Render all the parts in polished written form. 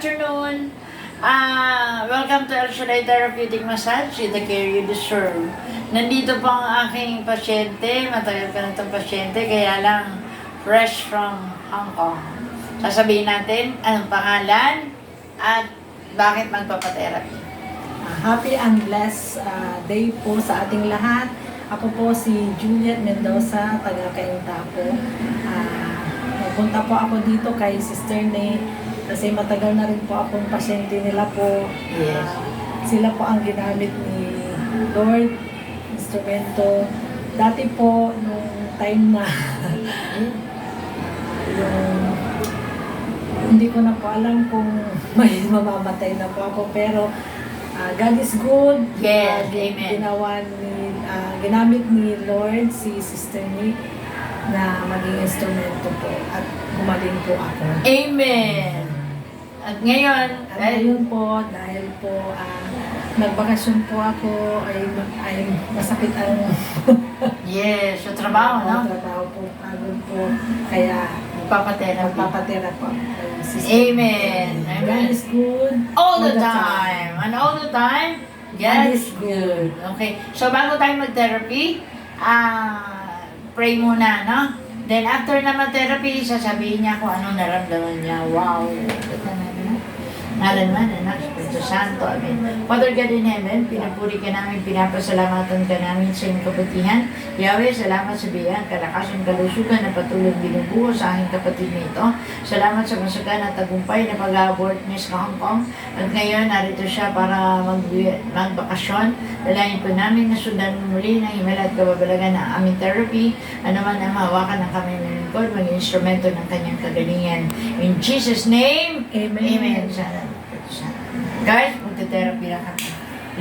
Afternoon. Welcome to El Shaddai Therapeutic Massage, the care you deserve. Nandito po ang aking pasyente, matagal ka na itong pasyente, kaya lang fresh from Hong Kong. Sasabihin natin anong pangalan at bakit magpapatherapy. Happy and blessed day po sa ating lahat. Ako po si Juliet Mendoza, taga Caintapo. Nagpunta po ako dito kay Sister Ney kasi matagal na rin po akong pasyente nila po. Yes. Sila po ang ginamit ni Lord, instrumento. Dati po, nung time na hindi ko na po alam kung may mamamatay na po ako, pero God is good. Yes, amen. Ginamit ni Lord si Sister Nick na maging instrumento po at gumaling po ako. Amen. At ngayon, Ngayon po, dahil po nagbakasyon po ako, ay masakit ang yes, sa trabaho, no? trabaho po, pagod po. Kaya Magpapatherapy. magpapatera po. Amen. God is good. All the time. And all the time, God is good. Okay. So, bago tayo mag-therapy, pray muna, no? Then, after naman therapy, sasabihin niya kung anong naramdaman niya. Wow. Ngalan man, anak, Espiritu Santo. Amen. Father God in heaven, pinapuri ka namin, pinapasalamatan ka namin sa iyong kabutihan. Yahweh, salamat sa biyaya, kalakasan, kalusugan na patuloy binubuo sa aking kapatid nito. Salamat sa masagan at tagumpay na pag-abort niya sa Hong Kong. At ngayon, narito siya para magbakasyon. Dalayan po namin na sundan muli ng himala at kababalagan ng aming therapy. Ano man ang mahawakan ng kami ng lingkod, maging instrumento ng kanyang kagalingan. In Jesus' name, Amen. Amen. Sana. Guys, magte-therapy lang kami.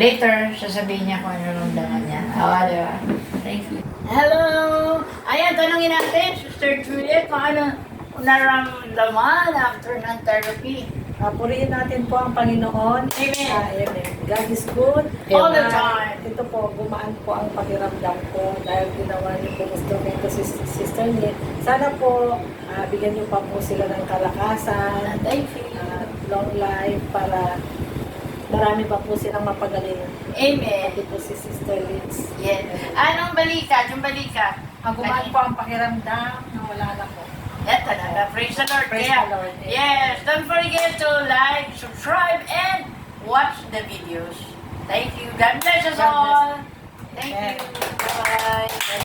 Later, sasabihin niya kung ano nung niya. Diba? Thank you. Hello! Ayan, tanongin natin, Sister Juliet, kung ano naramdaman after ng therapy. Purihin natin po ang Panginoon. Amen. Amen. God is good. All the time. Ito po, gumaan po ang pakiramdam ko dahil ginawa niyo po instrumento si Sister Nick. Sana po, bigyan niyo pa po sila ng kalakasan. Thank you. Long life para marami pa po silang mapagaling. Amen. Pati po si Sister Liz. Yes. Anong balikat? Yung balikat? Gumaan po ang pakiramdam na wala na po. Yeah, talaga. Praise the Lord. Praise Kaya, the Lord. yes, don't forget to like, subscribe, and watch the videos. Thank you. God bless us God bless. all. Thank Amen. you. Bye-bye.